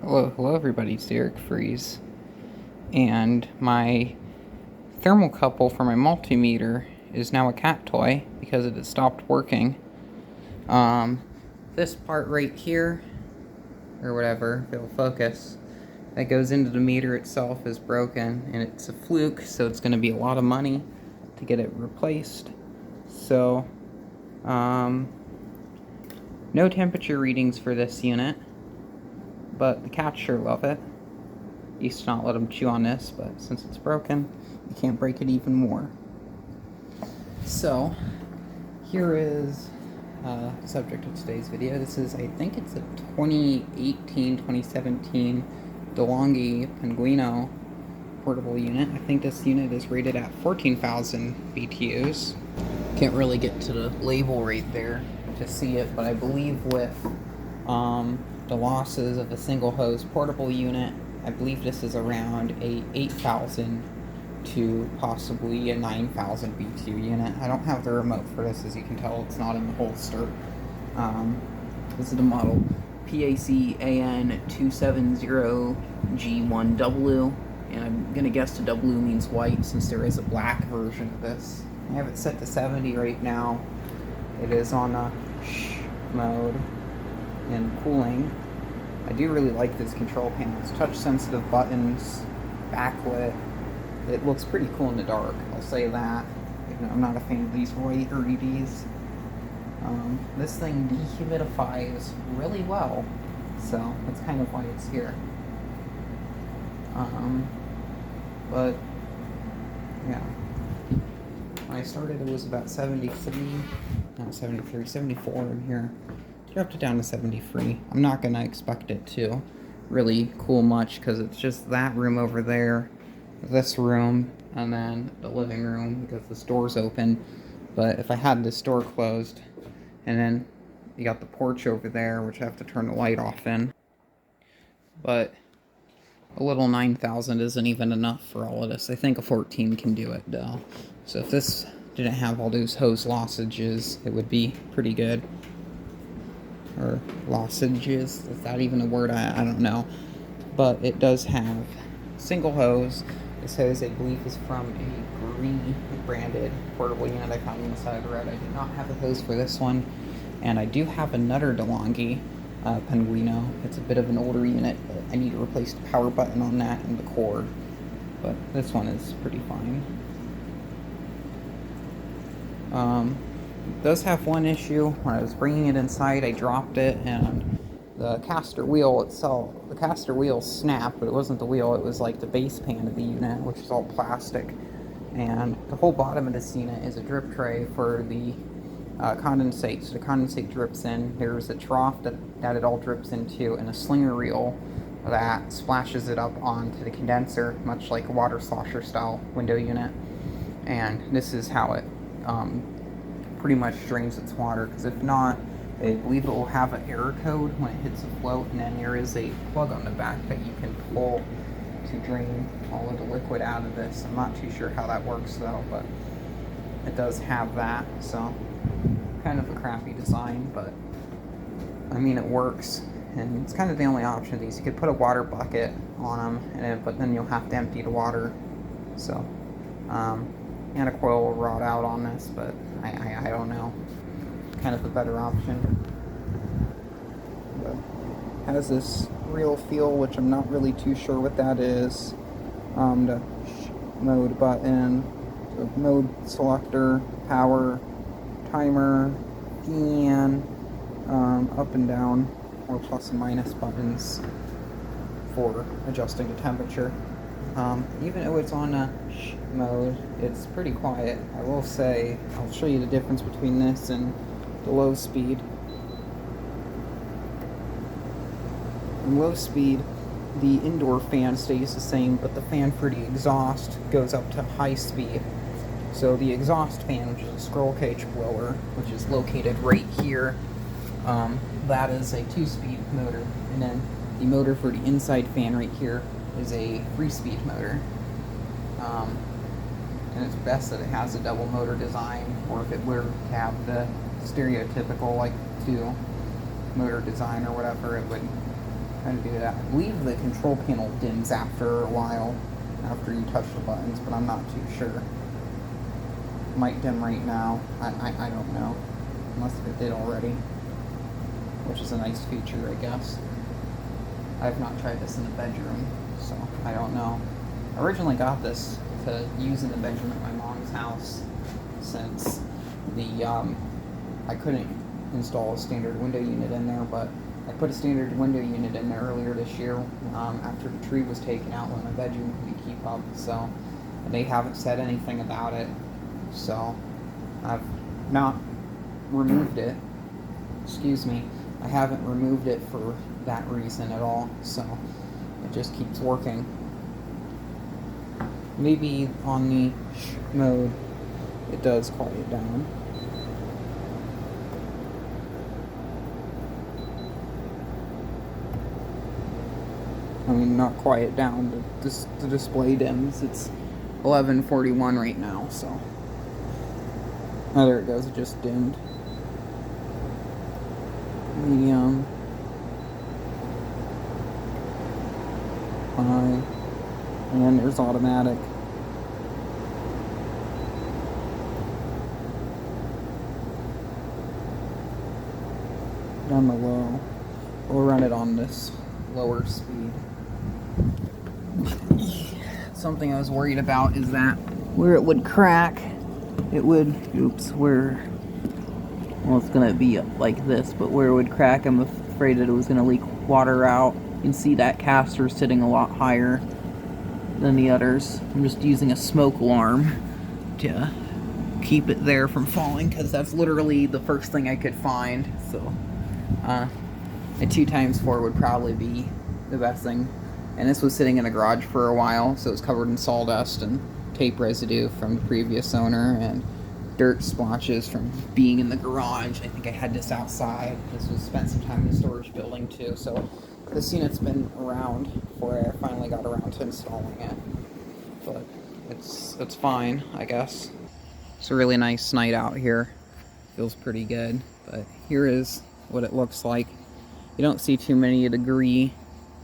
Hello everybody, it's Derek Freeze, and my thermocouple for my multimeter is now a cat toy because it has stopped working. This part right here, or whatever, if it'll focus, that goes into the meter itself is broken, and it's a fluke, so it's going to be a lot of money to get it replaced. So, no temperature readings for this unit, but the cats sure love it. Used to not let them chew on this, but since it's broken, you can't break it even more. So, here is the subject of today's video. This is, I think it's a 2018-2017 DeLonghi Pinguino portable unit. I think this unit is rated at 14,000 BTUs. Can't really get to the label right there to see it, but I believe with the losses of a single hose portable unit, I believe this is around a 8,000 to possibly a 9,000 BTU unit. I don't have the remote for this, as you can tell, it's not in the holster. This is the model PACAN270G1W, and I'm gonna guess the W means white since there is a black version of this. I have it set to 70 right now. It is on a mode in cooling. I do really like this control panel. It's touch sensitive buttons, backlit. It looks pretty cool in the dark, I'll say that. Even though I'm not a fan of these white LEDs. This thing dehumidifies really well, so that's kind of why it's here. But yeah, when I started it was about 73, not 73, 74 in here. Dropped it down to 73. I'm not gonna expect it to really cool much because it's just that room over there, this room, and then the living room because this door's open. But if I had this door closed, and then you got the porch over there, which I have to turn the light off in. But a little 9,000 isn't even enough for all of this. I think a 14 can do it though. So if this didn't have all those hose losages, it would be pretty good. Or losages, is that even a word? I don't know. But it does have single hose. This hose, I believe, is from a green branded portable unit I found on the side of the road. I did not have a hose for this one. And I do have another DeLonghi Pinguino. It's a bit of an older unit, but I need to replace the power button on that and the cord. But this one is pretty fine. It does have one issue. When I was bringing it inside, I dropped it, and the caster wheel itself, the caster wheel snapped, but it wasn't the wheel, it was like the base pan of the unit, which is all plastic. And the whole bottom of this unit is a drip tray for the condensate. So the condensate drips in. There's a trough that it all drips into, and a slinger reel that splashes it up onto the condenser, much like a water slosher style window unit. And this is how it pretty much drains its water, because if not, I believe it will have an error code when it hits a float, and then there is a plug on the back that you can pull to drain all of the liquid out of this. I'm not too sure how that works though, but it does have that, so kind of a crappy design, but I mean it works, and it's kind of the only option of these. You could put a water bucket on them, but then you'll have to empty the water, so and a coil will rot out on this, but I don't know. Kind of a better option. But has this real feel, which I'm not really too sure what that is. The mode button, so mode selector, power, timer, fan, up and down, or plus and minus buttons for adjusting the temperature. Even though it's on a mode, it's pretty quiet. I will say, I'll show you the difference between this and the low speed. In low speed, the indoor fan stays the same, but the fan for the exhaust goes up to high speed. So the exhaust fan, which is a scroll cage blower, which is located right here, that is a 2-speed motor, and then the motor for the inside fan right here is a 3-speed motor. And it's best that it has a double motor design, or if it were to have the stereotypical like 2 motor design or whatever, it would Trying to do that. I believe the control panel dims after a while, after you touch the buttons, but I'm not too sure. It might dim right now. I don't know. Unless it did already. Which is a nice feature, I guess. I've not tried this in the bedroom, so I don't know. I originally got this to use in the bedroom at my mom's house, since the I couldn't install a standard window unit in there, but I put a standard window unit in there earlier this year after the tree was taken out when my bedroom couldn't keep up, so and they haven't said anything about it, so I've not removed it. Excuse me. I haven't removed it for that reason at all, so it just keeps working. Maybe on the mode it does quiet down. I mean, not quiet down, the display dims. It's 11:41 right now, so. Oh, there it goes, it just dimmed. Medium. High. And then there's automatic. Down the low. We'll run it on this lower speed. Something I was worried about is that where it would crack, it would, well, it's gonna be like this, but where it would crack, I'm afraid that it was gonna leak water out. You can see that caster sitting a lot higher than the others. I'm just using a smoke alarm to keep it there from falling, because that's literally the first thing I could find. So a 2x4 would probably be the best thing. And this was sitting in a garage for a while, so it was covered in sawdust and tape residue from the previous owner and dirt splotches from being in the garage. I think I had this outside. This was spent some time in the storage building too, so this unit's been around before I finally got around to installing it. But it's fine, I guess. It's a really nice night out here. Feels pretty good. But here is what it looks like. You don't see too many of the Degree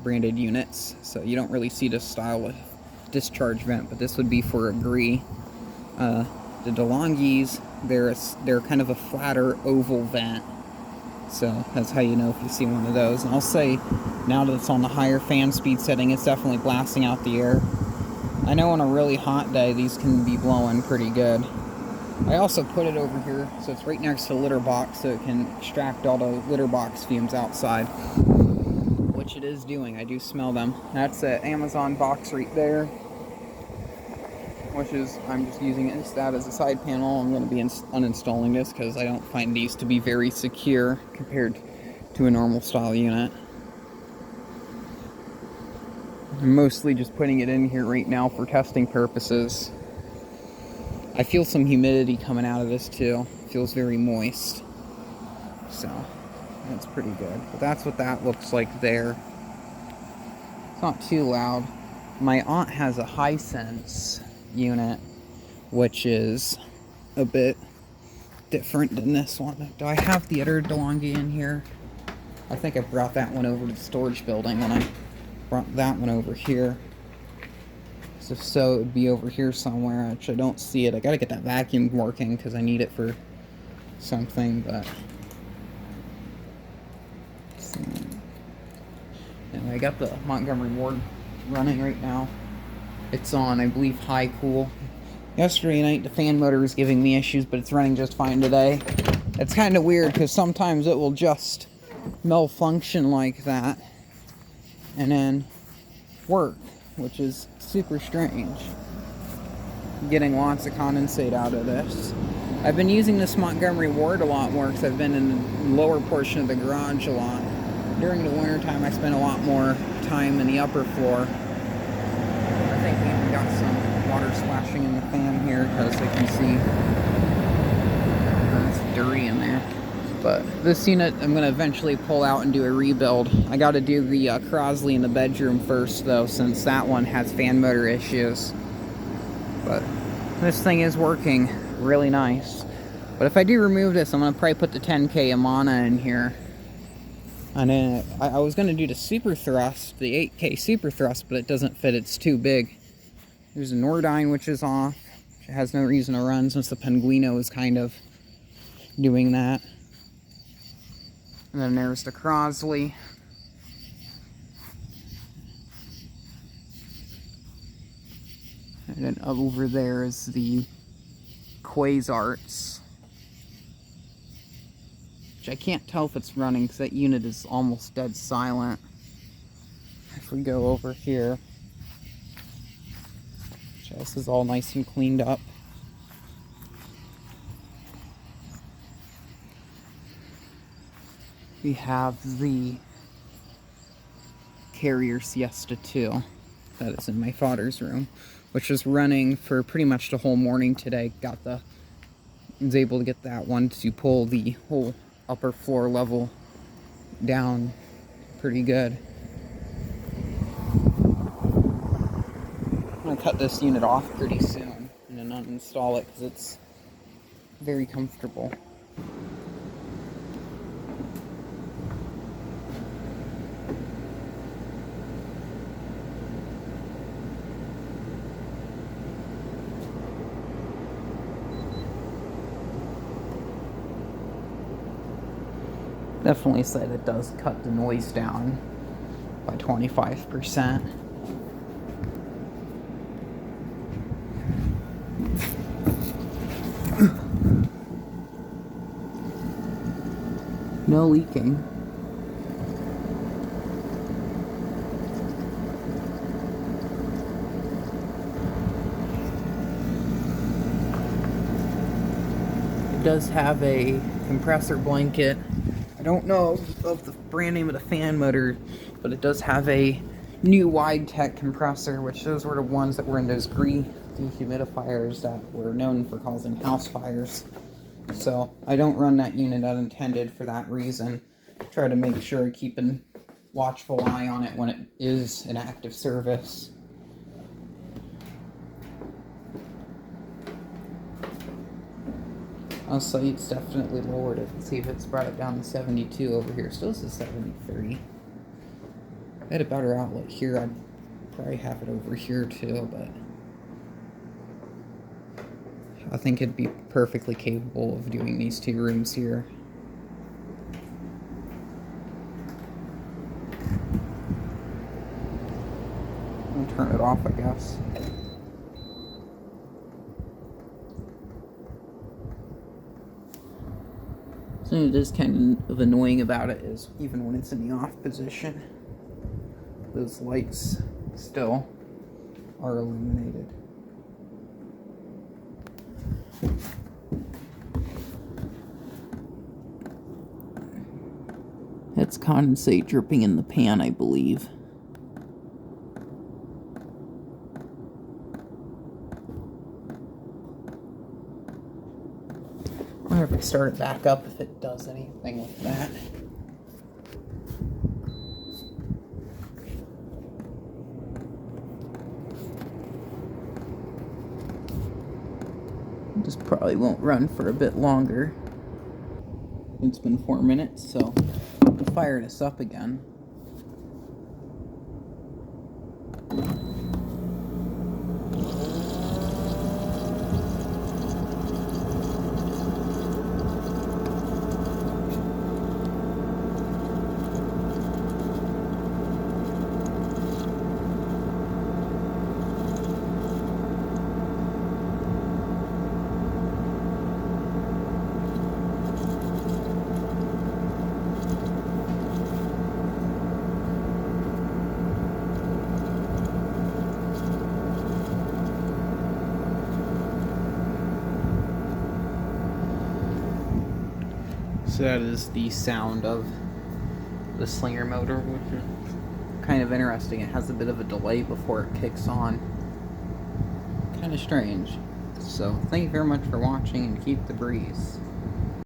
branded units, so you don't really see this style of discharge vent, but this would be for a Degree. The DeLonghis, they're kind of a flatter oval vent, so that's how you know if you see one of those. And I'll say, now that it's on the higher fan speed setting, it's definitely blasting out the air. I know on a really hot day these can be blowing pretty good. I also put it over here so it's right next to the litter box, so it can extract all the litter box fumes outside, which it is doing. I do smell them. That's an Amazon box right there, which is, I'm just using it instead as a side panel. I'm going to be uninstalling this because I don't find these to be very secure compared to a normal style unit. I'm mostly just putting it in here right now for testing purposes. I feel some humidity coming out of this too. It feels very moist. So, that's pretty good. But that's what that looks like there. It's not too loud. My aunt has a Hisense unit, which is a bit different than this one. Do I have the other DeLonghi in here? I think I brought that one over to the storage building when I brought that one over here. So it would be over here somewhere. Actually, I don't see it. I gotta get that vacuum working because I need it for something, but anyway, I got the Montgomery Ward running right now. It's on, I believe, high cool. Yesterday night the fan motor was giving me issues, but it's running just fine today. It's kind of weird because sometimes it will just malfunction like that and then work, which is super strange. I'm getting lots of condensate out of this. I've been using this Montgomery Ward a lot more because I've been in the lower portion of the garage a lot. During the winter time, I spend a lot more time in the upper floor. I think we even got some water splashing in the fan here because I can see it's dirty in there. But this unit I'm going to eventually pull out and do a rebuild. I got to do the Crosley in the bedroom first though, since that one has fan motor issues. But this thing is working really nice. But if I do remove this, I'm going to probably put the 10K Amana in here. And then I was going to do the super thrust, the 8K super thrust, but it doesn't fit, it's too big. There's a Nordine, which is off. It has no reason to run since the Pinguino is kind of doing that. And then there's the Crosley. And then over there is the Quasarts. Which I can't tell if it's running because that unit is almost dead silent. If we go over here, this is all nice and cleaned up. We have the Carrier Siesta 2 that is in my father's room, which was running for pretty much the whole morning today. Was able to get that one to pull the whole upper floor level down pretty good. I'm gonna cut this unit off pretty soon and then uninstall it because it's very comfortable. Definitely said it does cut the noise down by 25%. No leaking. It does have a compressor blanket. I don't know of the brand name of the fan motor, but it does have a new wide tech compressor, which those were the ones that were in those green dehumidifiers that were known for causing house fires. So I don't run that unit unintended for that reason. Try to make sure I keep a watchful eye on it when it is in active service. Also, it's definitely lowered it. Let's see if it's brought it down to 72 over here. Still says 73. If I had a better outlet here, I'd probably have it over here too, but I think it'd be perfectly capable of doing these two rooms here. I'll turn it off, I guess. Something that is kind of annoying about it is even when it's in the off position, those lights still are illuminated. That's condensate dripping in the pan, I believe. I wonder if I start it back up if it does anything with that. This probably won't run for a bit longer. It's been 4 minutes, so I'll fire this up again. So that is the sound of the Slinger motor, which is kind of interesting. It has a bit of a delay before it kicks on. Kind of strange. So thank you very much for watching, and keep the breeze.